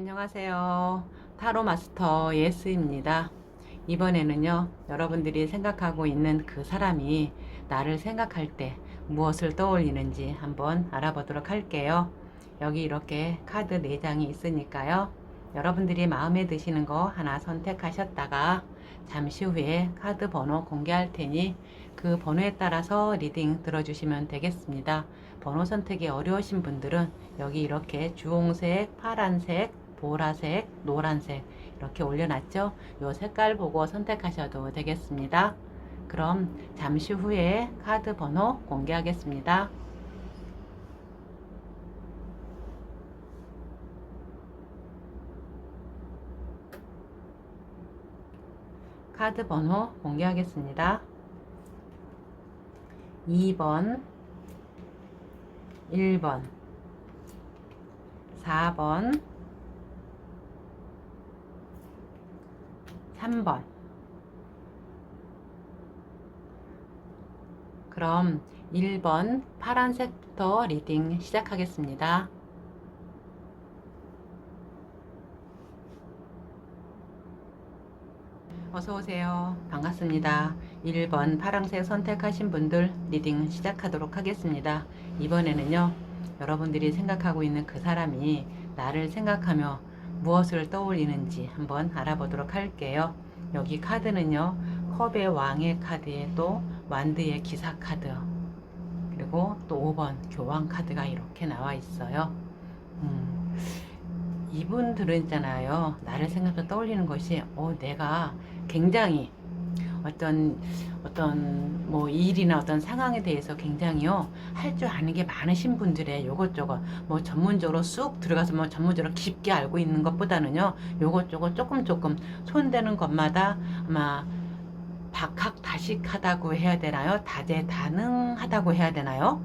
안녕하세요. 타로 마스터 예스입니다. 이번에는요, 여러분들이 생각하고 있는 그 사람이 나를 생각할 때 무엇을 떠올리는지 한번 알아보도록 할게요. 여기 이렇게 카드 4장이 있으니까요. 여러분들이 마음에 드시는 거 하나 선택하셨다가 잠시 후에 카드 번호 공개할 테니 그 번호에 따라서 리딩 들어주시면 되겠습니다. 번호 선택이 어려우신 분들은 여기 이렇게 주홍색, 파란색, 보라색, 노란색 이렇게 올려놨죠. 요 색깔 보고 선택하셔도 되겠습니다. 그럼 잠시 후에 카드 번호 공개하겠습니다. 카드 번호 공개하겠습니다. 2번, 1번, 4번, 3번. 그럼 1번 파란색부터 리딩 시작하겠습니다. 어서오세요. 반갑습니다. 1번 파란색 선택하신 분들 리딩 시작하도록 하겠습니다. 이번에는요, 여러분들이 생각하고 있는 그 사람이 나를 생각하며 무엇을 떠올리는지 한번 알아보도록 할게요. 여기 카드는요, 컵의 왕의 카드에 또 완드의 기사 카드, 그리고 또 5번 교황 카드가 이렇게 나와 있어요. 이분들은 있잖아요, 나를 생각해 떠올리는 것이 내가 굉장히 어떤 뭐 일이나 어떤 상황에 대해서 굉장히요 할 줄 아는 게 많으신 분들의 요것저것 뭐 전문적으로 쑥 들어가서 뭐 전문적으로 깊게 알고 있는 것보다는요 요것저것 조금 손대는 것마다 아마 박학다식하다고 해야 되나요? 다재다능하다고 해야 되나요?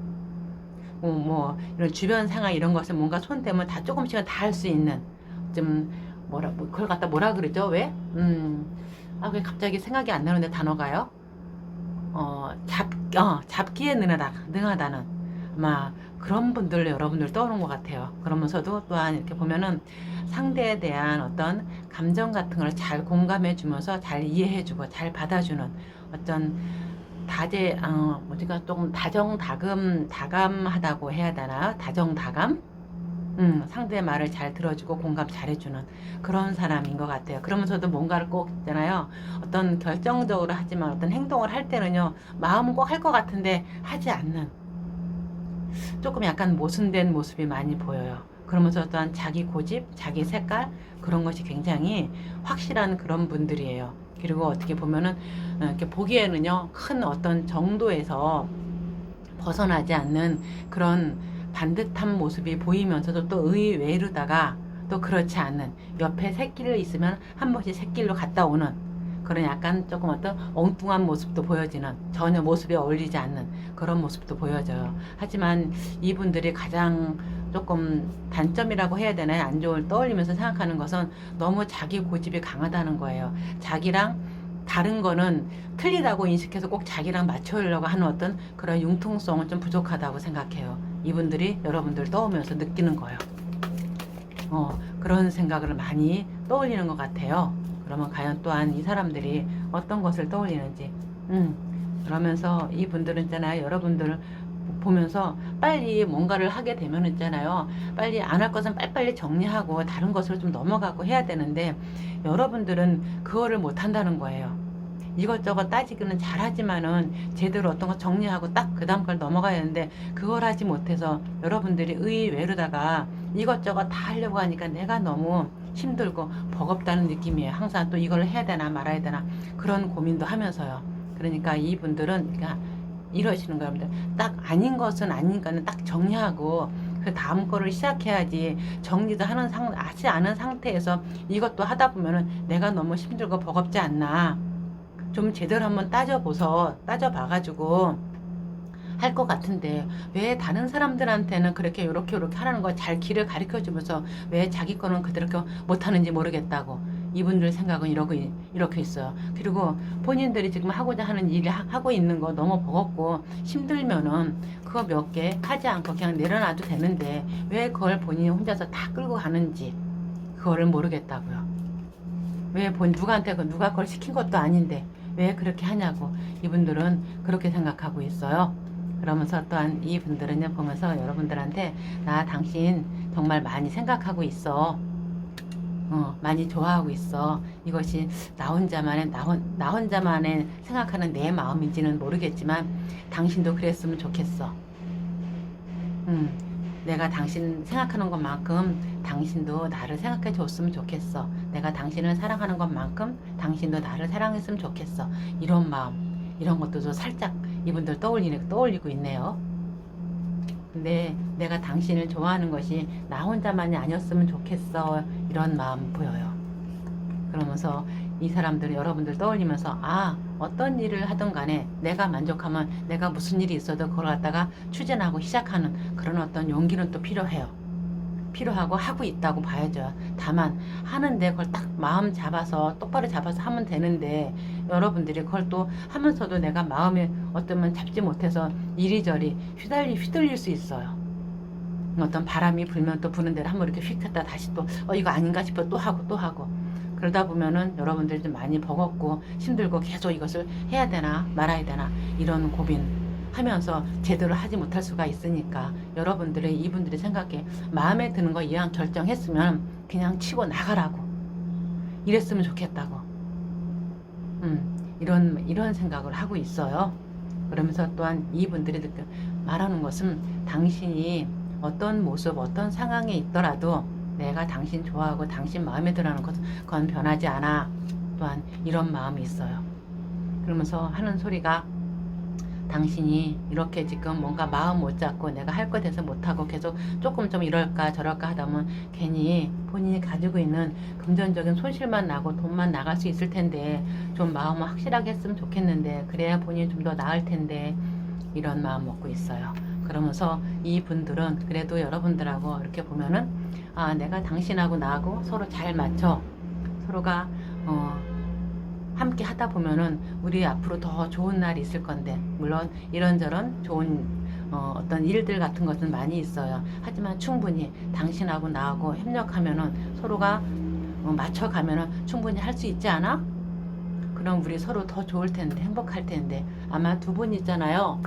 뭐 이런 주변 상황 이런 것을 뭔가 손대면 다 조금씩은 다 할 수 있는 좀 그걸 갖다 뭐라 그러죠? 왜? 왜 갑자기 생각이 안 나는데 단어가요? 잡기에 능하다는 아마 그런 분들 여러분들 떠오르는 것 같아요. 그러면서도 또한 이렇게 보면은 상대에 대한 어떤 감정 같은 걸 잘 공감해 주면서 잘 이해해 주고 잘 받아주는 어떤 조금 다감하다고 해야 되나? 다정다감? 상대의 말을 잘 들어주고 공감 잘해주는 그런 사람인 것 같아요. 그러면서도 뭔가를 꼭 있잖아요. 어떤 결정적으로 하지만 어떤 행동을 할 때는요, 마음은 꼭 할 것 같은데 하지 않는 조금 약간 모순된 모습이 많이 보여요. 그러면서 또한 자기 고집, 자기 색깔 그런 것이 굉장히 확실한 그런 분들이에요. 그리고 어떻게 보면은 이렇게 보기에는요, 큰 어떤 정도에서 벗어나지 않는 그런 반듯한 모습이 보이면서도 또 의외로다가 또 그렇지 않은 옆에 새끼를 있으면 한 번씩 새끼로 갔다 오는 그런 약간 조금 어떤 엉뚱한 모습도 보여지는 전혀 모습에 어울리지 않는 그런 모습도 보여져요. 하지만 이분들이 가장 조금 단점이라고 해야 되나요? 안 좋을 떠올리면서 생각하는 것은 너무 자기 고집이 강하다는 거예요. 자기랑 다른 거는 틀리다고 인식해서 꼭 자기랑 맞추려고 하는 어떤 그런 융통성은 좀 부족하다고 생각해요. 이분들이 여러분들 떠오면서 느끼는 거예요. 그런 생각을 많이 떠올리는 것 같아요. 그러면 과연 또한 이 사람들이 어떤 것을 떠올리는지. 그러면서 이분들은 있잖아요. 여러분들 보면서 빨리 뭔가를 하게 되면 있잖아요. 빨리 안 할 것은 빨리빨리 정리하고 다른 것으로 좀 넘어가고 해야 되는데 여러분들은 그거를 못 한다는 거예요. 이것저것 따지기는 잘하지만은 제대로 어떤 거 정리하고 딱 그 다음 걸 넘어가야 하는데 그걸 하지 못해서 여러분들이 의외로다가 이것저것 다 하려고 하니까 내가 너무 힘들고 버겁다는 느낌이에요. 항상 또 이걸 해야 되나 말아야 되나 그런 고민도 하면서요. 그러니까 이분들은 그러니까 이러시는 거예요. 딱 아닌 것은 아닌 거는 딱 정리하고 그 다음 거를 시작해야지 정리도 하지 않은 상태에서 이것도 하다 보면은 내가 너무 힘들고 버겁지 않나. 좀 제대로 한번 따져봐가지고 할 것 같은데 왜 다른 사람들한테는 그렇게 요렇게 하라는 거 잘 길을 가르쳐 주면서 왜 자기 거는 그대로 못하는지 모르겠다고 이분들 생각은 이렇게 있어요. 그리고 본인들이 지금 하고자 하는 일을 하고 있는 거 너무 버겁고 힘들면은 그거 몇 개 하지 않고 그냥 내려놔도 되는데 왜 그걸 본인이 혼자서 다 끌고 가는지 그거를 모르겠다고요. 왜 누구한테 누가 그걸 시킨 것도 아닌데 왜 그렇게 하냐고 이분들은 그렇게 생각하고 있어요. 그러면서 또한 이분들은요 보면서 여러분들한테 나 당신 정말 많이 생각하고 있어. 많이 좋아하고 있어. 이것이 나 혼자만의 생각하는 내 마음인지는 모르겠지만 당신도 그랬으면 좋겠어. 내가 당신 생각하는 것만큼 당신도 나를 생각해 줬으면 좋겠어. 내가 당신을 사랑하는 것만큼 당신도 나를 사랑했으면 좋겠어. 이런 마음, 이런 것도 살짝 이분들 떠올리고 있네요. 근데 내가 당신을 좋아하는 것이 나 혼자만이 아니었으면 좋겠어. 이런 마음 보여요. 그러면서 이 사람들 여러분들 떠올리면서 어떤 일을 하든 간에 내가 만족하면 내가 무슨 일이 있어도 그걸 갖다가 추진하고 시작하는 그런 어떤 용기는 또 필요하고 하고 있다고 봐야죠. 다만 하는데 그걸 딱 마음 잡아서 똑바로 잡아서 하면 되는데 여러분들이 그걸 또 하면서도 내가 마음에 어쩌면 잡지 못해서 이리저리 휘둘릴 수 있어요. 어떤 바람이 불면 또 부는 대로 한번 이렇게 휙 했다 다시 또 이거 아닌가 싶어 또 하고 그러다 보면은 여러분들이 좀 많이 버겁고 힘들고 계속 이것을 해야 되나 말아야 되나 이런 고민하면서 제대로 하지 못할 수가 있으니까 이분들이 생각해 마음에 드는 거 이왕 결정했으면 그냥 치고 나가라고 이랬으면 좋겠다고 이런 생각을 하고 있어요. 그러면서 또한 이분들이 말하는 것은 당신이 어떤 모습 어떤 상황에 있더라도 내가 당신 좋아하고 당신 마음에 들어하는 것은 그건 변하지 않아. 또한 이런 마음이 있어요. 그러면서 하는 소리가 당신이 이렇게 지금 뭔가 마음 못 잡고 내가 할 거 돼서 못하고 계속 조금 좀 이럴까 저럴까 하다 보면 괜히 본인이 가지고 있는 금전적인 손실만 나고 돈만 나갈 수 있을 텐데 좀 마음을 확실하게 했으면 좋겠는데 그래야 본인이 좀 더 나을 텐데 이런 마음 먹고 있어요. 그러면서 이분들은 그래도 여러분들하고 이렇게 보면은 내가 당신하고 나하고 서로 잘 맞춰 서로가 함께 하다 보면은 우리 앞으로 더 좋은 날이 있을 건데 물론 이런저런 좋은 어떤 일들 같은 것은 많이 있어요. 하지만 충분히 당신하고 나하고 협력하면은 서로가 맞춰가면은 충분히 할 수 있지 않아? 그럼 우리 서로 더 좋을 텐데 행복할 텐데 아마 두 분 있잖아요.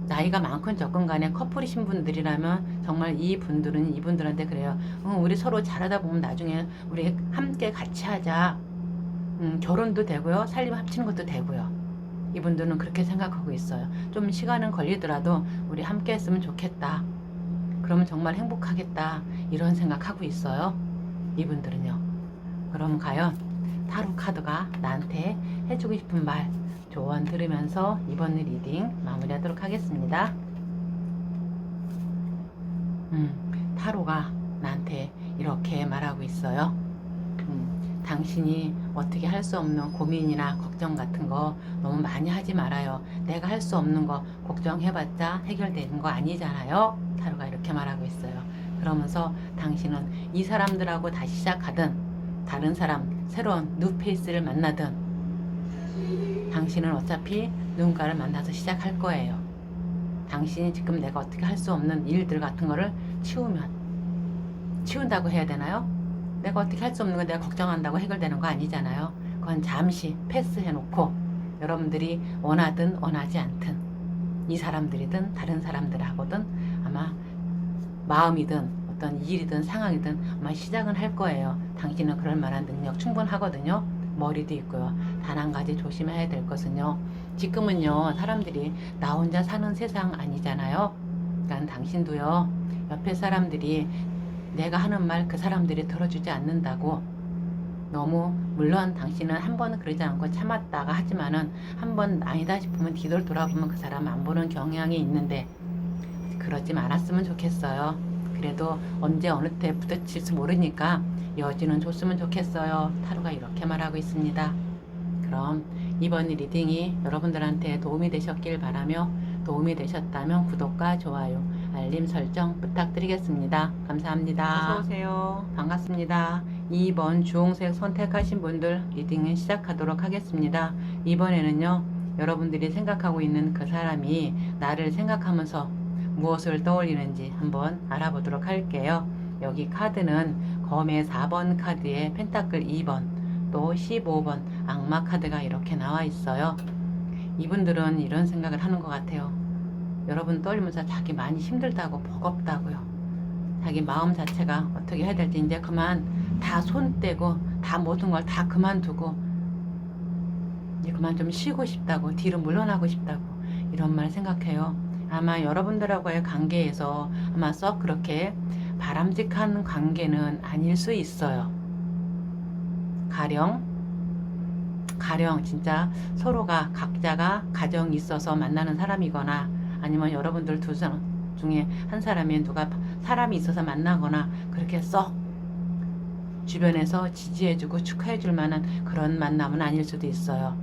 나이가 많건 적건 간에 커플이신 분들이라면 정말 이분들한테 그래요. 우리 서로 잘하다 보면 나중에 우리 함께 같이 하자. 결혼도 되고요. 살림 합치는 것도 되고요. 이분들은 그렇게 생각하고 있어요. 좀 시간은 걸리더라도 우리 함께 했으면 좋겠다. 그러면 정말 행복하겠다. 이런 생각하고 있어요. 이분들은요. 그럼 과연 타로 카드가 나한테 해주고 싶은 말 조언 들으면서 이번 리딩 마무리하도록 하겠습니다. 타로가 나한테 이렇게 말하고 있어요. 당신이 어떻게 할 수 없는 고민이나 걱정 같은 거 너무 많이 하지 말아요. 내가 할 수 없는 거 걱정해봤자 해결되는 거 아니잖아요. 타로가 이렇게 말하고 있어요. 그러면서 당신은 이 사람들하고 다시 시작하든 다른 사람 새로운 뉴페이스를 만나든 당신은 어차피 누군가를 만나서 시작할 거예요. 당신이 지금 내가 어떻게 할 수 없는 일들 같은 거를 치운다고 해야 되나요? 내가 어떻게 할 수 없는 거 내가 걱정한다고 해결되는 거 아니잖아요. 그건 잠시 패스해놓고 여러분들이 원하든 원하지 않든 이 사람들이든 다른 사람들하고든 아마 마음이든 어떤 일이든 상황이든 아마 시작은 할 거예요. 당신은 그럴 만한 능력 충분하거든요. 머리도 있고요. 단 한 가지 조심해야 될 것은요. 지금은요 사람들이 나 혼자 사는 세상 아니잖아요. 그러니까 당신도요 옆에 사람들이 내가 하는 말 그 사람들이 들어주지 않는다고 너무 물론 당신은 한 번은 그러지 않고 참았다가 하지만은 한 번 아니다 싶으면 뒤돌 돌아보면 그 사람 안 보는 경향이 있는데 그러지 말았으면 좋겠어요. 그래도 언제 어느 때 부딪힐지 모르니까 여지는 줬으면 좋겠어요. 타로가 이렇게 말하고 있습니다. 그럼 이번 리딩이 여러분들한테 도움이 되셨길 바라며 도움이 되셨다면 구독과 좋아요, 알림 설정 부탁드리겠습니다. 감사합니다. 어서오세요. 반갑습니다. 2번 주홍색 선택하신 분들 리딩을 시작하도록 하겠습니다. 이번에는요 여러분들이 생각하고 있는 그 사람이 나를 생각하면서 무엇을 떠올리는지 한번 알아보도록 할게요. 여기 카드는 검의 4번 카드에 펜타클 2번, 또 15번 악마 카드가 이렇게 나와 있어요. 이분들은 이런 생각을 하는 것 같아요. 여러분 떠올리면서 자기 많이 힘들다고, 버겁다고요. 자기 마음 자체가 어떻게 해야 될지 이제 그만 다 손 떼고 다 모든 걸 다 그만두고 이제 그만 좀 쉬고 싶다고, 뒤로 물러나고 싶다고 이런 말 생각해요. 아마 여러분들하고의 관계에서 아마 썩 그렇게 바람직한 관계는 아닐 수 있어요. 가령 진짜 서로가 각자가 가정이 있어서 만나는 사람이거나 아니면 여러분들 두 사람 중에 한 사람이 누가 사람이 있어서 만나거나 그렇게 썩 주변에서 지지해주고 축하해줄 만한 그런 만남은 아닐 수도 있어요.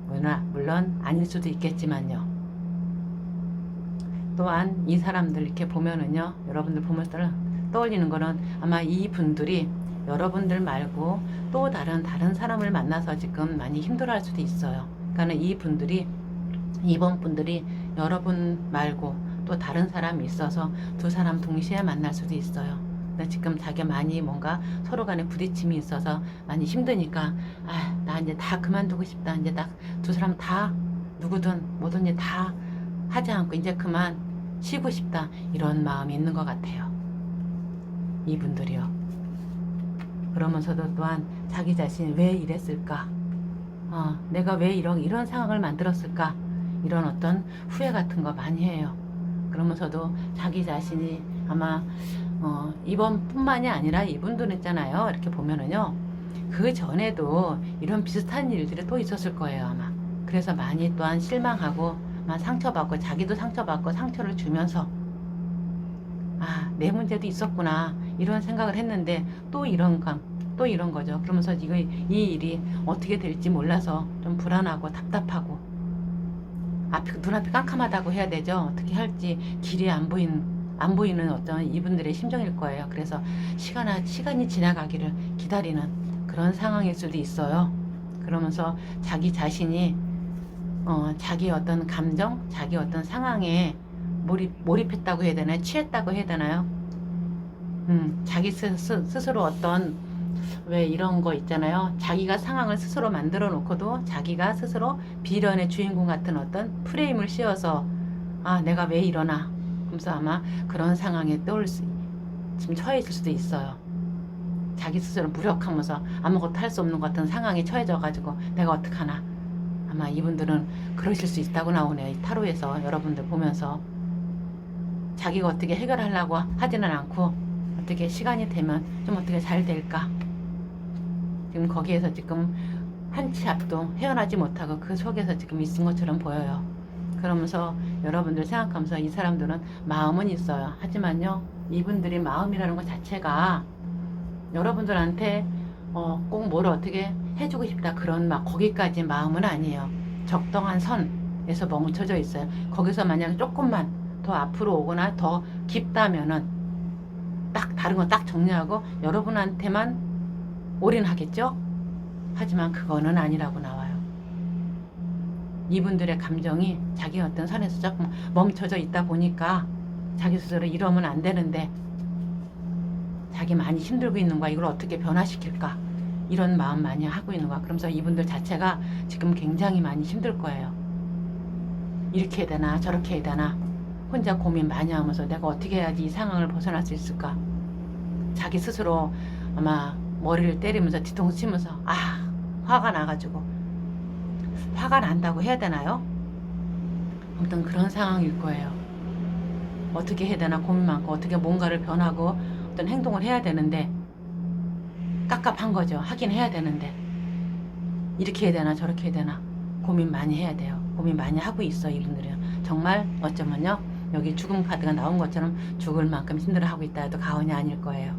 물론 아닐 수도 있겠지만요. 또한 이 사람들 이렇게 보면은요, 여러분들 보면서 떠올리는 거는 아마 이 분들이 여러분들 말고 또 다른 사람을 만나서 지금 많이 힘들어할 수도 있어요. 그러니까 이번 분들이 여러분 말고 또 다른 사람이 있어서 두 사람 동시에 만날 수도 있어요. 근데 지금 자기 많이 뭔가 서로 간에 부딪힘이 있어서 많이 힘드니까 나 이제 다 그만두고 싶다. 이제 딱 두 사람 다 누구든 뭐든지 다 하지 않고 이제 그만 쉬고 싶다. 이런 마음이 있는 것 같아요. 이분들이요. 그러면서도 또한 자기 자신이 왜 이랬을까? 내가 왜 이런 상황을 만들었을까? 이런 어떤 후회 같은 거 많이 해요. 그러면서도 자기 자신이 아마 이번뿐만이 아니라 이분들 있잖아요. 이렇게 보면은요. 그 전에도 이런 비슷한 일들이 또 있었을 거예요. 아마. 그래서 많이 또한 실망하고 상처받고 자기도 상처받고 상처를 주면서 내 문제도 있었구나 이런 생각을 했는데 또 이런 거죠. 그러면서 이 일이 어떻게 될지 몰라서 좀 불안하고 답답하고 눈앞이 깜깜하다고 해야 되죠. 어떻게 할지 길이 안 보이는 어떤 이분들의 심정일 거예요. 그래서 시간이 지나가기를 기다리는 그런 상황일 수도 있어요. 그러면서 자기 자신이 자기 어떤 감정, 자기 어떤 상황에 몰입했다고 해야 되나요? 취했다고 해야 되나요? 자기 스스로 어떤 왜 이런 거 있잖아요. 자기가 상황을 스스로 만들어 놓고도 자기가 스스로 비련의 주인공 같은 어떤 프레임을 씌워서 내가 왜 이러나 그러면서 아마 그런 상황에 지금 처해 있을 수도 있어요. 자기 스스로 무력하면서 아무것도 할 수 없는 것 같은 상황에 처해져 가지고 내가 어떡하나 아마 이분들은 그러실 수 있다고 나오네요. 이 타로에서 여러분들 보면서 자기가 어떻게 해결하려고 하지는 않고 어떻게 시간이 되면 좀 어떻게 잘 될까 지금 거기에서 지금 한 치 앞도 헤어나지 못하고 그 속에서 지금 있은 것처럼 보여요. 그러면서 여러분들 생각하면서 이 사람들은 마음은 있어요. 하지만요 이분들이 마음이라는 것 자체가 여러분들한테 꼭 뭘 어떻게 해주고 싶다 그런 거기까지 마음은 아니에요. 적당한 선에서 멈춰져 있어요. 거기서 만약 조금만 더 앞으로 오거나 더 깊다면은 딱 다른 거 딱 정리하고 여러분한테만 올인하겠죠? 하지만 그거는 아니라고 나와요. 이분들의 감정이 자기 어떤 선에서 조금 멈춰져 있다 보니까 자기 스스로 이러면 안 되는데 자기 많이 힘들고 있는 거야. 이걸 어떻게 변화시킬까? 이런 마음 많이 하고 있는 거야. 그러면서 이분들 자체가 지금 굉장히 많이 힘들 거예요. 이렇게 해야 되나 저렇게 해야 되나 혼자 고민 많이 하면서 내가 어떻게 해야지 이 상황을 벗어날 수 있을까? 자기 스스로 아마 머리를 때리면서 뒤통수 치면서 화가 나가지고 화가 난다고 해야 되나요? 아무튼 그런 상황일 거예요. 어떻게 해야 되나 고민 많고 어떻게 뭔가를 변하고 어떤 행동을 해야 되는데 깝깝한 거죠. 하긴 해야 되는데 이렇게 해야 되나 저렇게 해야 되나 고민 많이 해야 돼요. 고민 많이 하고 있어 이분들은. 정말 어쩌면요 여기 죽음 카드가 나온 것처럼 죽을 만큼 힘들어하고 있다 해도 과언이 아닐 거예요.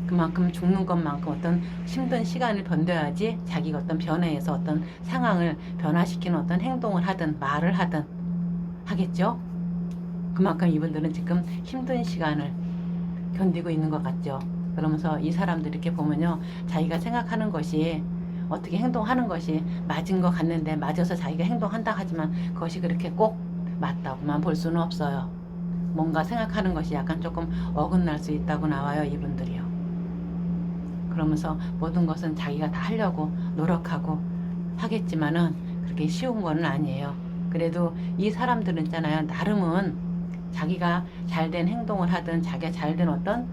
그만큼 죽는 것만큼 어떤 힘든 시간을 견뎌야지 자기가 어떤 변화에서 어떤 상황을 변화시키는 어떤 행동을 하든 말을 하든 하겠죠. 그만큼 이분들은 지금 힘든 시간을 견디고 있는 것 같죠. 그러면서 이 사람들 이렇게 보면요 자기가 생각하는 것이 어떻게 행동하는 것이 맞은 것 같는데 맞아서 자기가 행동한다 하지만 그것이 그렇게 꼭 맞다고만 볼 수는 없어요. 뭔가 생각하는 것이 약간 조금 어긋날 수 있다고 나와요. 이분들이요. 그러면서 모든 것은 자기가 다 하려고 노력하고 하겠지만은 그렇게 쉬운 거는 아니에요. 그래도 이 사람들은 있잖아요. 나름은 자기가 잘된 행동을 하든 자기가 잘된 어떤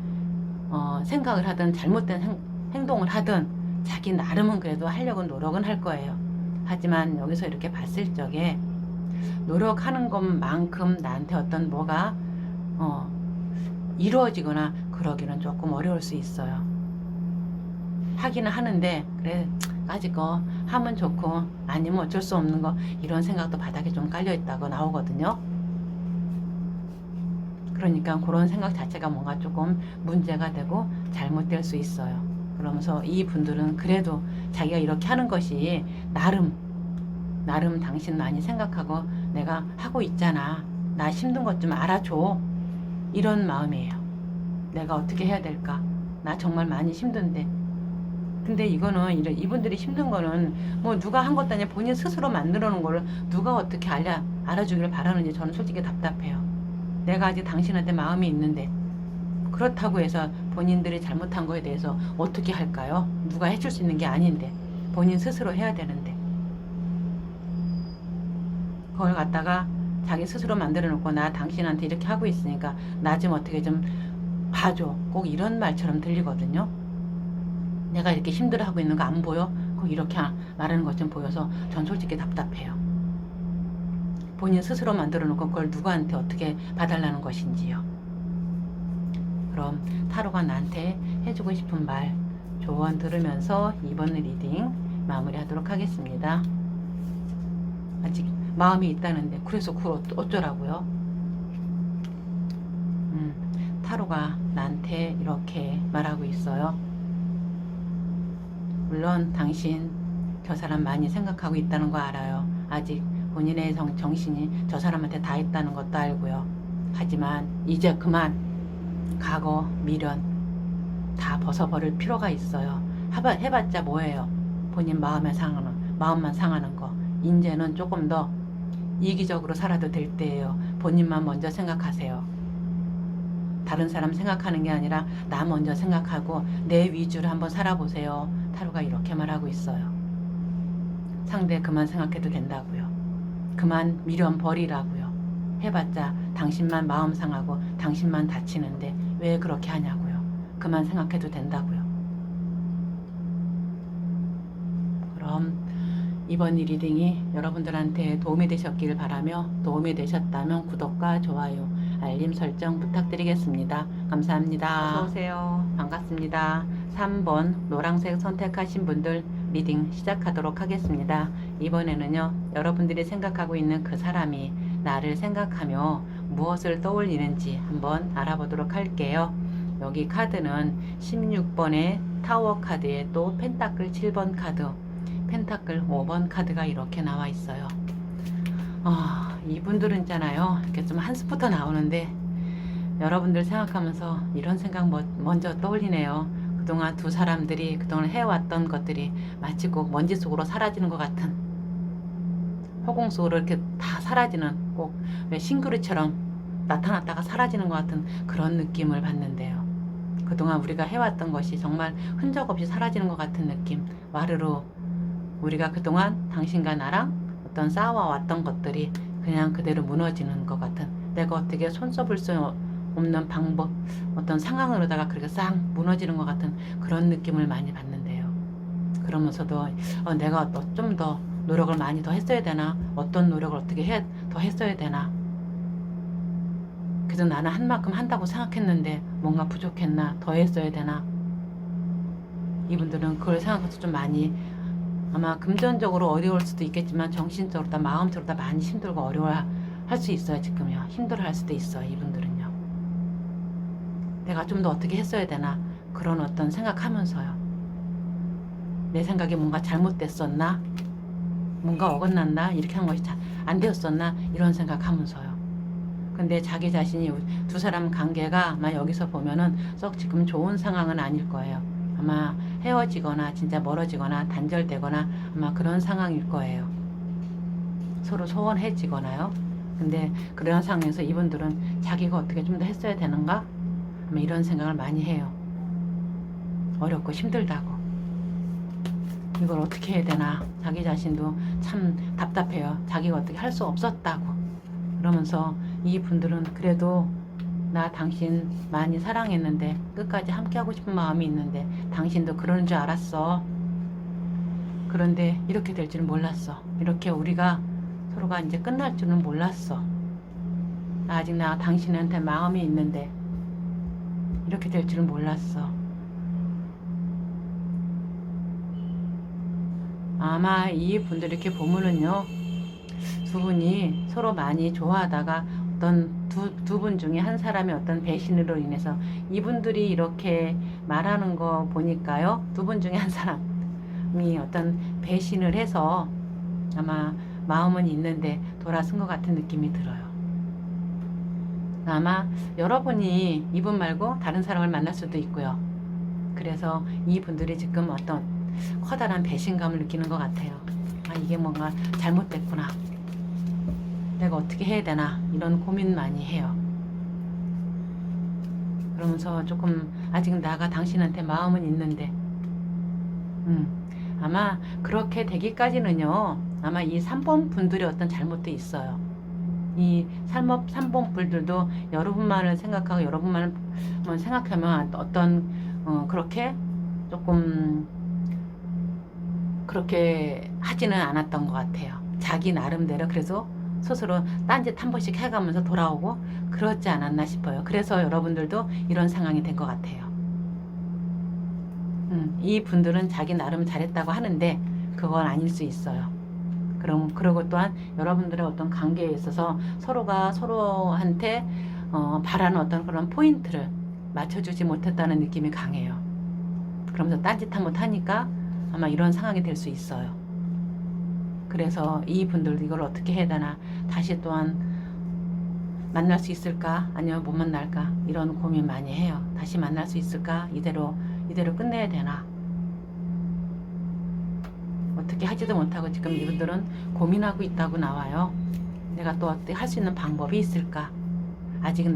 생각을 하든 잘못된 행동을 하든 자기 나름은 그래도 하려고 노력은 할 거예요. 하지만 여기서 이렇게 봤을 적에 노력하는 것만큼 나한테 어떤 뭐가 이루어지거나 그러기는 조금 어려울 수 있어요. 하기는 하는데 그래 아직 거 하면 좋고 아니면 어쩔 수 없는 거 이런 생각도 바닥에 좀 깔려 있다고 나오거든요. 그러니까 그런 생각 자체가 뭔가 조금 문제가 되고 잘못될 수 있어요. 그러면서 이 분들은 그래도 자기가 이렇게 하는 것이 나름 당신 많이 생각하고 내가 하고 있잖아. 나 힘든 것 좀 알아줘. 이런 마음이에요. 내가 어떻게 해야 될까? 나 정말 많이 힘든데. 근데 이거는 이분들이 힘든 거는 뭐 누가 한 것도 아니라 본인 스스로 만들어 놓은 거를 누가 어떻게 알아주기를 바라는지 저는 솔직히 답답해요. 내가 아직 당신한테 마음이 있는데 그렇다고 해서 본인들이 잘못한 거에 대해서 어떻게 할까요? 누가 해줄 수 있는 게 아닌데 본인 스스로 해야 되는데 그걸 갖다가 자기 스스로 만들어 놓고 나 당신한테 이렇게 하고 있으니까 나 좀 어떻게 좀 봐줘. 꼭 이런 말처럼 들리거든요. 내가 이렇게 힘들어하고 있는 거 안 보여? 꼭 이렇게 말하는 것 좀 보여서 전 솔직히 답답해요. 본인 스스로 만들어 놓고 그걸 누구한테 어떻게 봐달라는 것인지요. 그럼 타로가 나한테 해주고 싶은 말 조언 들으면서 이번 리딩 마무리하도록 하겠습니다. 아직 마음이 있다는데 그래서 그걸 어쩌라고요? 타로가 나한테 이렇게 말하고 있어요. 물론 당신 저 사람 많이 생각하고 있다는 거 알아요. 아직 본인의 정신이 저 사람한테 다 있다는 것도 알고요. 하지만 이제 그만 과거 미련 다 벗어버릴 필요가 있어요. 해봤자 뭐예요? 본인 마음만 상하는 거. 이제는 조금 더 이기적으로 살아도 될 때예요. 본인만 먼저 생각하세요. 다른 사람 생각하는 게 아니라 나 먼저 생각하고 내 위주로 한번 살아보세요. 타로가 이렇게 말하고 있어요. 상대 그만 생각해도 된다고요. 그만 미련 버리라고요. 해봤자 당신만 마음 상하고 당신만 다치는데 왜 그렇게 하냐고요. 그만 생각해도 된다고요. 그럼 이번 리딩이 여러분들한테 도움이 되셨길 바라며 도움이 되셨다면 구독과 좋아요, 알림 설정 부탁드리겠습니다. 감사합니다. 어서오세요. 반갑습니다. 3번 노란색 선택하신 분들 리딩 시작하도록 하겠습니다. 이번에는요, 여러분들이 생각하고 있는 그 사람이 나를 생각하며 무엇을 떠올리는지 한번 알아보도록 할게요. 여기 카드는 16번의 타워 카드에 또 펜타클 7번 카드, 펜타클 5번 카드가 이렇게 나와 있어요. 이분들은 있잖아요. 이렇게 좀 한 수부터 나오는데 여러분들 생각하면서 이런 생각 먼저 떠올리네요. 그동안 두 사람들이 그동안 해왔던 것들이 마치 꼭 먼지 속으로 사라지는 것 같은, 허공 속으로 이렇게 다 사라지는, 꼭 왜 싱그루처럼 나타났다가 사라지는 것 같은 그런 느낌을 받는데요. 그동안 우리가 해왔던 것이 정말 흔적 없이 사라지는 것 같은 느낌. 와르르 우리가 그동안 당신과 나랑 어떤 쌓아왔던 것들이 그냥 그대로 무너지는 것 같은, 내가 어떻게 손써볼 수 없는 방법, 어떤 상황으로다가 그렇게 싹 무너지는 것 같은 그런 느낌을 많이 받는데요. 그러면서도 내가 좀 더 노력을 많이 더 했어야 되나, 어떤 노력을 어떻게 더 했어야 되나, 그래서 나는 한 만큼 한다고 생각했는데 뭔가 부족했나, 더 했어야 되나. 이분들은 그걸 생각해서 좀 많이 아마 금전적으로 어려울 수도 있겠지만 정신적으로 다 마음적으로 다 많이 힘들고 어려워할 수 있어요. 지금요. 힘들어할 수도 있어요. 이분들은요. 내가 좀 더 어떻게 했어야 되나, 그런 어떤 생각하면서요. 내 생각이 뭔가 잘못됐었나, 뭔가 어긋났나, 이렇게 한 것이 안 되었었나, 이런 생각하면서요. 근데 자기 자신이 두 사람 관계가 아마 여기서 보면은 썩 지금 좋은 상황은 아닐 거예요. 아마 헤어지거나 진짜 멀어지거나 단절되거나 아마 그런 상황일 거예요. 서로 소원해지거나요. 근데 그런 상황에서 이분들은 자기가 어떻게 좀 더 했어야 되는가? 이런 생각을 많이 해요. 어렵고 힘들다고. 이걸 어떻게 해야 되나? 자기 자신도 참 답답해요. 자기가 어떻게 할 수 없었다고. 그러면서 이분들은 그래도 나 당신 많이 사랑했는데 끝까지 함께하고 싶은 마음이 있는데 당신도 그러는 줄 알았어. 그런데 이렇게 될 줄은 몰랐어. 이렇게 우리가 서로가 이제 끝날 줄은 몰랐어. 아직 나 당신한테 마음이 있는데 이렇게 될 줄은 몰랐어. 아마 이 분들 이렇게 보면은요, 두 분이 서로 많이 좋아하다가 어떤 두 분 중에 한 사람의 어떤 배신으로 인해서 이분들이 이렇게 말하는 거 보니까요, 두 분 중에 한 사람이 어떤 배신을 해서 아마 마음은 있는데 돌아선 것 같은 느낌이 들어요. 아마 여러분이 이분 말고 다른 사람을 만날 수도 있고요. 그래서 이분들이 지금 어떤 커다란 배신감을 느끼는 것 같아요. 아, 이게 뭔가 잘못됐구나. 내가 어떻게 해야 되나 이런 고민 많이 해요. 그러면서 조금 아직 나가 당신한테 마음은 있는데 아마 그렇게 되기까지는요, 아마 이 3번 분들의 어떤 잘못도 있어요. 이 3번 분들도 여러분만을 생각하고 여러분만을 생각하면 어떤 그렇게 조금 그렇게 하지는 않았던 것 같아요. 자기 나름대로 그래서 스스로 딴짓 한 번씩 해가면서 돌아오고 그렇지 않았나 싶어요. 그래서 여러분들도 이런 상황이 된 것 같아요. 이 분들은 자기 나름 잘했다고 하는데 그건 아닐 수 있어요. 그리고 또한 여러분들의 어떤 관계에 있어서 서로가 서로한테 바라는 어떤 그런 포인트를 맞춰주지 못했다는 느낌이 강해요. 그러면서 딴짓 한번 하니까 아마 이런 상황이 될 수 있어요. 그래서 이 분들도 이걸 어떻게 해야 되나, 다시 또한 만날 수 있을까 아니면 못 만날까 이런 고민 많이 해요. 다시 만날 수 있을까, 이대로 끝내야 되나, 어떻게 하지도 못하고 지금 이분들은 고민하고 있다고 나와요. 내가 또 어떻게 할 수 있는 방법이 있을까? 아직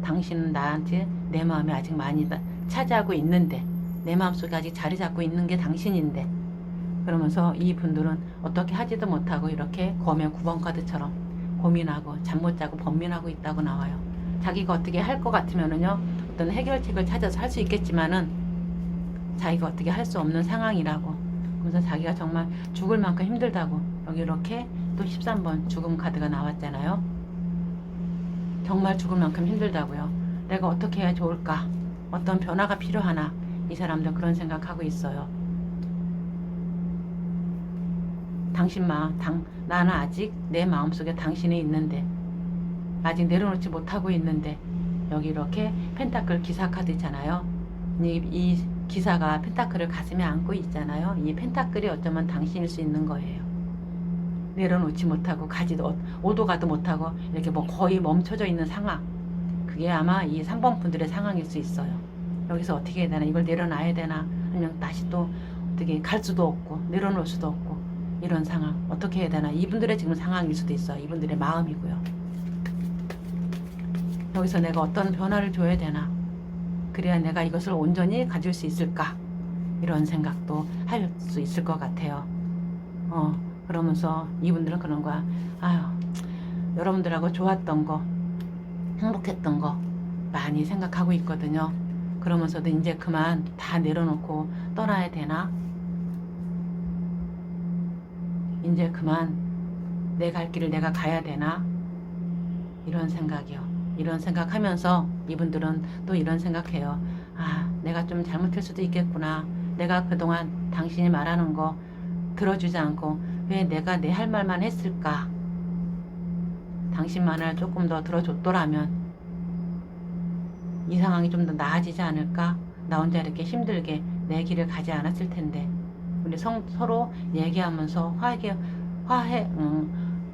당신은 나한테 내 마음이 아직 많이 차지하고 있는데, 내 마음속에 아직 자리 잡고 있는 게 당신인데, 그러면서 이 분들은 어떻게 하지도 못하고 이렇게 검의 9번 카드처럼 고민하고 잠 못 자고 번민하고 있다고 나와요. 자기가 어떻게 할 것 같으면은요, 어떤 해결책을 찾아서 할 수 있겠지만은 자기가 어떻게 할 수 없는 상황이라고. 그래서 자기가 정말 죽을 만큼 힘들다고. 여기 이렇게 또 13번 죽음 카드가 나왔잖아요. 정말 죽을 만큼 힘들다고요. 내가 어떻게 해야 좋을까? 어떤 변화가 필요하나? 이 사람들 그런 생각하고 있어요. 나는 아직 내 마음속에 당신이 있는데, 아직 내려놓지 못하고 있는데, 여기 이렇게 펜타클 기사 카드 있잖아요. 이 기사가 펜타클을 가슴에 안고 있잖아요. 이 펜타클이 어쩌면 당신일 수 있는 거예요. 내려놓지 못하고 오도 가도 못하고 이렇게 거의 멈춰져 있는 상황. 그게 아마 이 3번 분들의 상황일 수 있어요. 여기서 어떻게 해야 되나, 이걸 내려놔야 되나, 아니면 다시 또 어떻게 갈 수도 없고 내려놓을 수도 없고 이런 상황 어떻게 해야 되나, 이분들의 지금 상황일 수도 있어요. 이분들의 마음이고요. 여기서 내가 어떤 변화를 줘야 되나, 그래야 내가 이것을 온전히 가질 수 있을까, 이런 생각도 할 수 있을 것 같아요. 그러면서 이분들은 그런 거야. 아유, 여러분들하고 좋았던 거, 행복했던 거 많이 생각하고 있거든요. 그러면서도 이제 그만 다 내려놓고 떠나야 되나? 이제 그만 내 갈 길을 내가 가야 되나? 이런 생각이요. 이런 생각하면서 이분들은 또 이런 생각해요. 아, 내가 좀 잘못할 수도 있겠구나. 내가 그동안 당신이 말하는 거 들어주지 않고 왜 내가 내 할 말만 했을까? 당신만을 조금 더 들어줬더라면 이 상황이 좀 더 나아지지 않을까? 나 혼자 이렇게 힘들게 내 길을 가지 않았을 텐데. 우리 서로 얘기하면서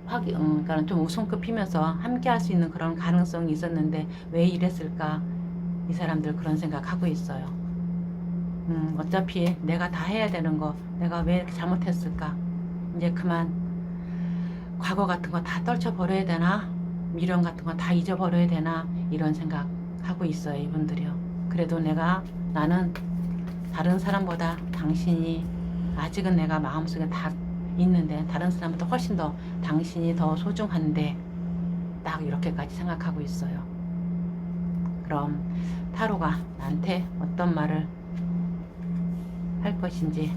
그러니까 좀 웃음꽃 피면서 함께 할 수 있는 그런 가능성이 있었는데 왜 이랬을까? 이 사람들 그런 생각하고 있어요. 어차피 내가 다 해야 되는 거 내가 왜 이렇게 잘못했을까? 이제 그만 과거 같은 거 다 떨쳐버려야 되나? 미련 같은 거 다 잊어버려야 되나 이런 생각하고 있어요. 이분들이요. 그래도 나는 다른 사람보다 당신이 아직은 내가 마음속에 다 있는데 다른 사람보다 훨씬 더 당신이 더 소중한데 딱 이렇게까지 생각하고 있어요. 그럼 타로가 나한테 어떤 말을 할 것인지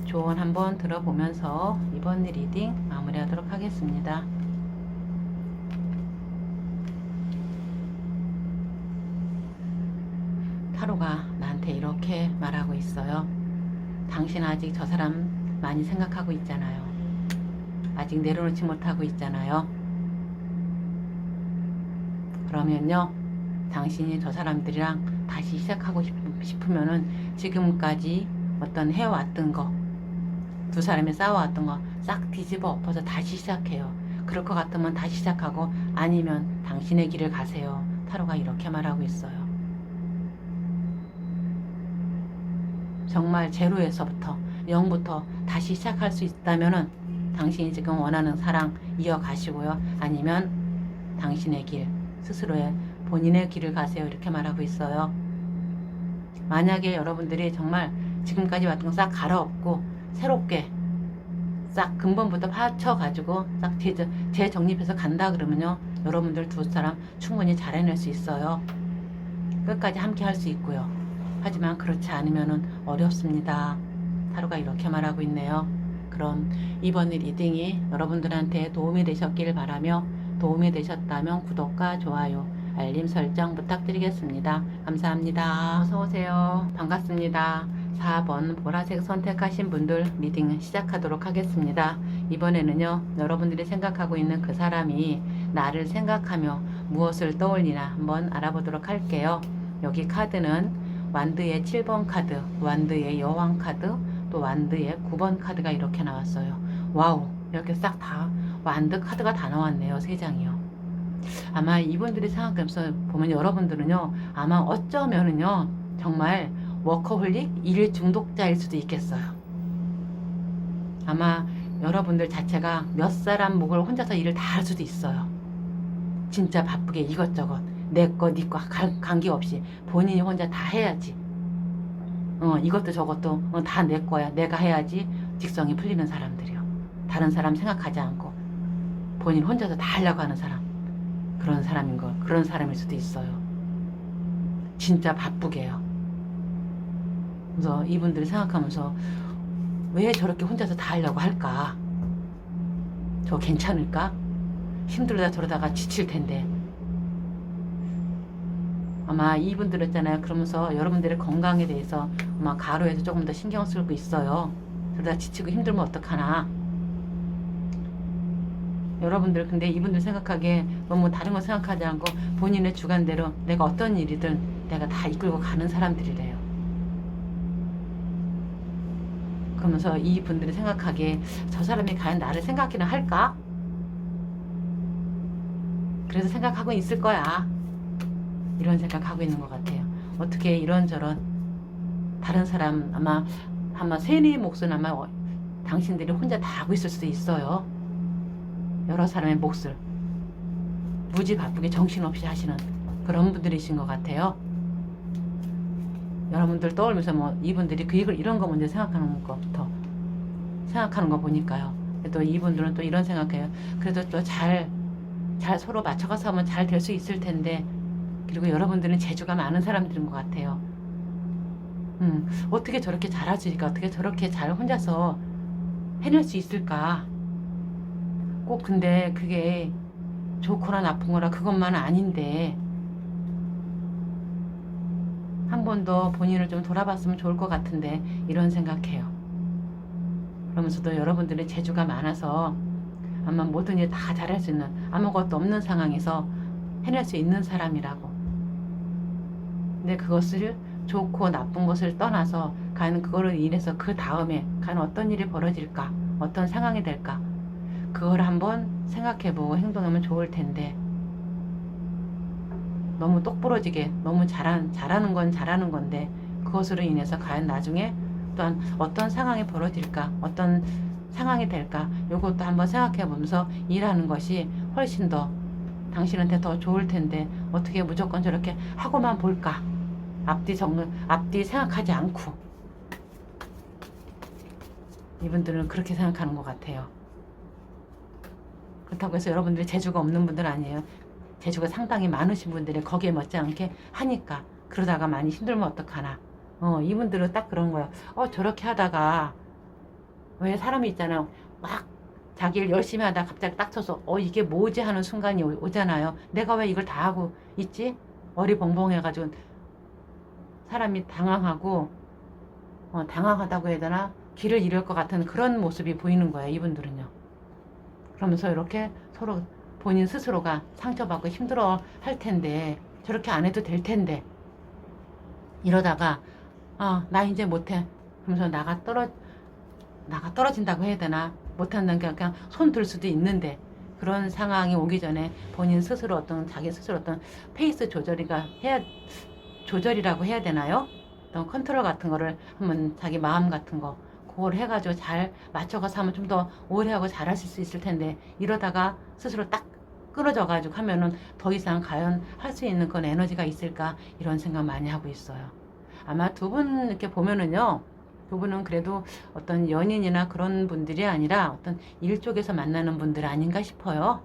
조언 한번 들어보면서 이번 리딩 마무리하도록 하겠습니다. 타로가 나한테 이렇게 말하고 있어요. 당신 아직 저 사람 많이 생각하고 있잖아요. 아직 내려놓지 못하고 있잖아요. 그러면요, 당신이 저 사람들이랑 다시 시작하고 싶으면은 지금까지 어떤 해왔던 거, 두 사람이 싸워왔던 거 싹 뒤집어 엎어서 다시 시작해요. 그럴 것 같으면 다시 시작하고 아니면 당신의 길을 가세요. 타로가 이렇게 말하고 있어요. 정말 제로에서부터 0부터 다시 시작할 수 있다면은 당신이 지금 원하는 사랑 이어가시고요. 아니면 당신의 길, 스스로의 본인의 길을 가세요. 이렇게 말하고 있어요. 만약에 여러분들이 정말 지금까지 왔던 거 싹 갈아엎고 새롭게 싹 근본부터 파쳐가지고 싹 재정립해서 간다 그러면요. 여러분들 두 사람 충분히 잘 해낼 수 있어요. 끝까지 함께 할 수 있고요. 하지만 그렇지 않으면 어렵습니다. 타로가 이렇게 말하고 있네요. 그럼 이번 리딩이 여러분들한테 도움이 되셨길 바라며 도움이 되셨다면 구독과 좋아요, 알림 설정 부탁드리겠습니다. 감사합니다. 어서오세요. 반갑습니다. 4번 보라색 선택하신 분들 리딩 시작하도록 하겠습니다. 이번에는요, 여러분들이 생각하고 있는 그 사람이 나를 생각하며 무엇을 떠올리나 한번 알아보도록 할게요. 여기 카드는 완드의 7번 카드, 완드의 여왕 카드, 또 완드의 9번 카드가 이렇게 나왔어요. 와우, 이렇게 싹 다 완드 카드가 다 나왔네요. 3장이요. 아마 이분들이 생각하면서 보면 여러분들은요, 아마 어쩌면은요, 정말 워커홀릭 일 중독자일 수도 있겠어요. 아마 여러분들 자체가 몇 사람 목을 혼자서 일을 다 할 수도 있어요. 진짜 바쁘게 이것저것 내 거, 네 거 관계없이 본인이 혼자 다 해야지. 이것도 저것도 다 내 거야. 내가 해야지. 직성이 풀리는 사람들이요. 다른 사람 생각하지 않고 본인 혼자서 다 하려고 하는 사람. 그런 사람일 수도 있어요. 진짜 바쁘게요. 그래서 이분들이 생각하면서 왜 저렇게 혼자서 다 하려고 할까? 저 괜찮을까? 힘들다 저러다가 지칠 텐데. 아마 이분들 있잖아요. 그러면서 여러분들의 건강에 대해서 아마 가로에서 조금 더 신경 쓰고 있어요. 그러다 지치고 힘들면 어떡하나. 여러분들 근데 이분들 생각하기에 너무 다른 거 생각하지 않고 본인의 주관대로 내가 어떤 일이든 내가 다 이끌고 가는 사람들이래요. 그러면서 이분들이 생각하기에 저 사람이 과연 나를 생각이나 할까? 그래서 생각하고 있을 거야. 이런 생각하고 있는 것 같아요. 어떻게 이런저런 다른 사람 아마 3-4 몫은 아마 당신들이 혼자 다 하고 있을 수도 있어요. 여러 사람의 몫을 무지 바쁘게 정신없이 하시는 그런 분들이신 것 같아요. 여러분들 떠올리면서 이분들이 이런 거 먼저 생각하는 것부터 생각하는 거 보니까요. 또 이분들은 또 이런 생각해요. 그래도 또 잘 서로 맞춰가서 하면 잘 될 수 있을 텐데. 그리고 여러분들은 재주가 많은 사람들인 것 같아요. 어떻게 저렇게 잘할 수 있을까? 어떻게 저렇게 잘 혼자서 해낼 수 있을까? 꼭 근데 그게 좋거나 나쁜 거라 그것만은 아닌데 한 번 더 본인을 좀 돌아봤으면 좋을 것 같은데 이런 생각해요. 그러면서도 여러분들의 재주가 많아서 아마 모든 일 다 잘할 수 있는 아무것도 없는 상황에서 해낼 수 있는 사람이라고. 근데 그것을 좋고 나쁜 것을 떠나서 과연 그거를 인해서 그 다음에 과연 어떤 일이 벌어질까? 어떤 상황이 될까? 그걸 한번 생각해보고 행동하면 좋을 텐데 너무 똑부러지게 너무 잘하는 건 잘하는 건데 그것으로 인해서 과연 나중에 또한 어떤 상황이 벌어질까? 어떤 상황이 될까? 요것도 한번 생각해 보면서 일하는 것이 훨씬 더 당신한테 더 좋을 텐데 어떻게 무조건 저렇게 하고만 볼까? 앞뒤 생각하지 않고. 이분들은 그렇게 생각하는 것 같아요. 그렇다고 해서 여러분들이 재주가 없는 분들 아니에요. 재주가 상당히 많으신 분들이 거기에 못지않게 하니까. 그러다가 많이 힘들면 어떡하나. 이분들은 딱 그런 거예요. 저렇게 하다가 왜 사람이 있잖아요. 막 자기 일 열심히 하다가 갑자기 딱 쳐서 이게 뭐지 하는 순간이 오잖아요. 내가 왜 이걸 다 하고 있지? 어리벙벙해가지고 사람이 당황하고 당황하다고 해야 되나? 길을 잃을 것 같은 그런 모습이 보이는 거예요. 이분들은요. 그러면서 이렇게 서로 본인 스스로가 상처받고 힘들어 할 텐데 저렇게 안 해도 될 텐데 이러다가 나 이제 못해 그러면서 나가 떨어진다고 해야 되나 못한다는 게 그냥 손 들 수도 있는데 그런 상황이 오기 전에 본인 스스로 자기 스스로 페이스 조절이라고 해야 되나요? 어떤 컨트롤 같은 거를 한번 자기 마음 같은 거 그걸 해가지고 잘 맞춰가서 하면 좀 더 오래 하고 잘하실 수 있을 텐데 이러다가 스스로 딱 끊어져가지고 하면은 더 이상 과연 할 수 있는 그런 에너지가 있을까 이런 생각 많이 하고 있어요. 아마 두 분 이렇게 보면은요. 두 분은 그래도 어떤 연인이나 그런 분들이 아니라 어떤 일 쪽에서 만나는 분들 아닌가 싶어요.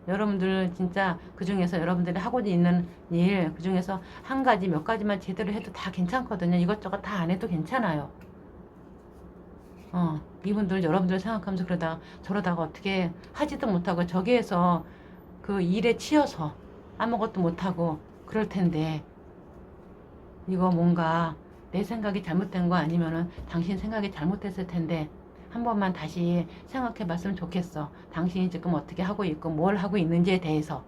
여러분들 진짜 그 중에서 여러분들이 하고 있는 일, 그 중에서 한 가지, 몇 가지만 제대로 해도 다 괜찮거든요. 이것저것 다 안 해도 괜찮아요. 이분들 여러분들 생각하면서 저러다가 어떻게 하지도 못하고 저기에서 그 일에 치여서 아무것도 못하고 그럴 텐데 이거 뭔가 내 생각이 잘못된 거 아니면은 당신 생각이 잘못됐을 텐데 한 번만 다시 생각해 봤으면 좋겠어. 당신이 지금 어떻게 하고 있고 뭘 하고 있는지에 대해서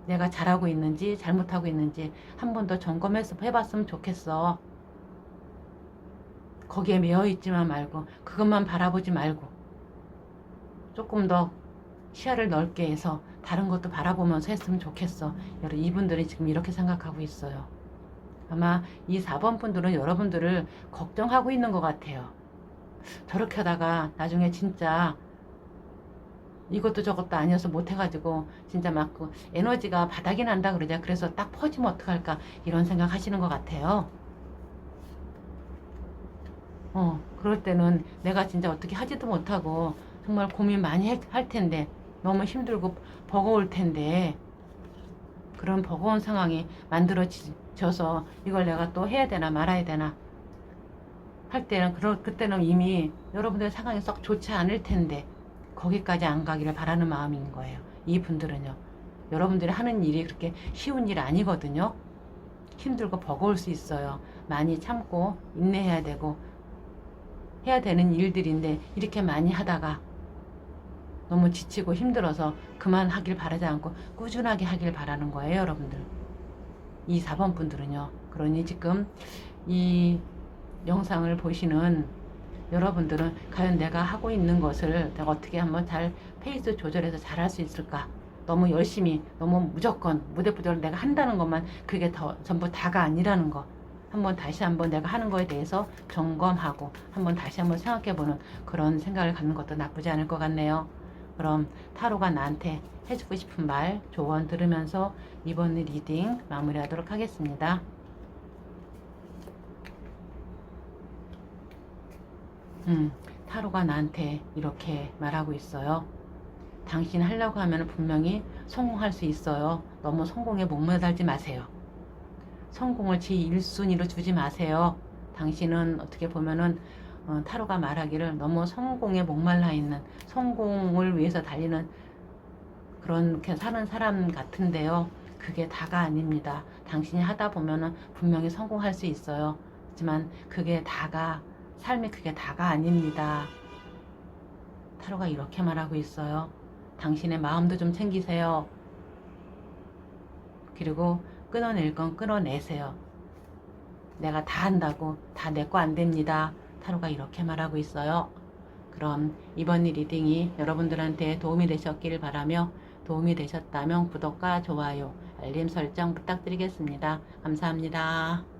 내가 잘하고 있는지 잘못하고 있는지 한 번 더 점검해서 해봤으면 좋겠어. 거기에 매여 있지만 말고 그것만 바라보지 말고 조금 더 시야를 넓게 해서 다른 것도 바라보면서 했으면 좋겠어. 이분들이 지금 이렇게 생각하고 있어요. 아마 이 4번 분들은 여러분들을 걱정하고 있는 것 같아요. 저렇게 하다가 나중에 진짜 이것도 저것도 아니어서 못해가지고 진짜 막 그 에너지가 바닥이 난다 그러자. 그래서 딱 퍼지면 어떡할까 이런 생각 하시는 것 같아요. 그럴 때는 내가 진짜 어떻게 하지도 못하고 정말 고민 많이 할 텐데 너무 힘들고 버거울 텐데 그런 버거운 상황이 만들어져서 이걸 내가 또 해야 되나 말아야 되나 할 때는 그때는 이미 여러분들의 상황이 썩 좋지 않을 텐데 거기까지 안 가기를 바라는 마음인 거예요. 이 분들은요. 여러분들이 하는 일이 그렇게 쉬운 일 아니거든요. 힘들고 버거울 수 있어요. 많이 참고 인내해야 되고 해야 되는 일들인데 이렇게 많이 하다가 너무 지치고 힘들어서 그만하길 바라지 않고 꾸준하게 하길 바라는 거예요. 여러분들. 이 4번 분들은요. 그러니 지금 이 영상을 보시는 여러분들은 과연 내가 하고 있는 것을 내가 어떻게 한번 잘 페이스 조절해서 잘 할 수 있을까? 너무 열심히 너무 무조건 무대부대로 내가 한다는 것만 그게 전부 다가 아니라는 거 다시 한번 내가 하는 거에 대해서 점검하고 다시 한번 생각해보는 그런 생각을 갖는 것도 나쁘지 않을 것 같네요. 그럼 타로가 나한테 해주고 싶은 말 조언 들으면서 이번 리딩 마무리하도록 하겠습니다. 타로가 나한테 이렇게 말하고 있어요. 당신 하려고 하면 분명히 성공할 수 있어요. 너무 성공에 목매달지 마세요. 성공을 지 1순위로 주지 마세요. 당신은 어떻게 보면은 타로가 말하기를 너무 성공에 목말라 있는 성공을 위해서 달리는 그렇게 사는 사람 같은데요. 그게 다가 아닙니다. 당신이 하다 보면은 분명히 성공할 수 있어요. 하지만 그게 다가 삶이 그게 다가 아닙니다. 타로가 이렇게 말하고 있어요. 당신의 마음도 좀 챙기세요. 그리고 끊어낼 건 끊어내세요. 내가 다 한다고 다 내 거 안 됩니다. 타로가 이렇게 말하고 있어요. 그럼 이번 리딩이 여러분들한테 도움이 되셨기를 바라며 도움이 되셨다면 구독과 좋아요, 알림 설정 부탁드리겠습니다. 감사합니다.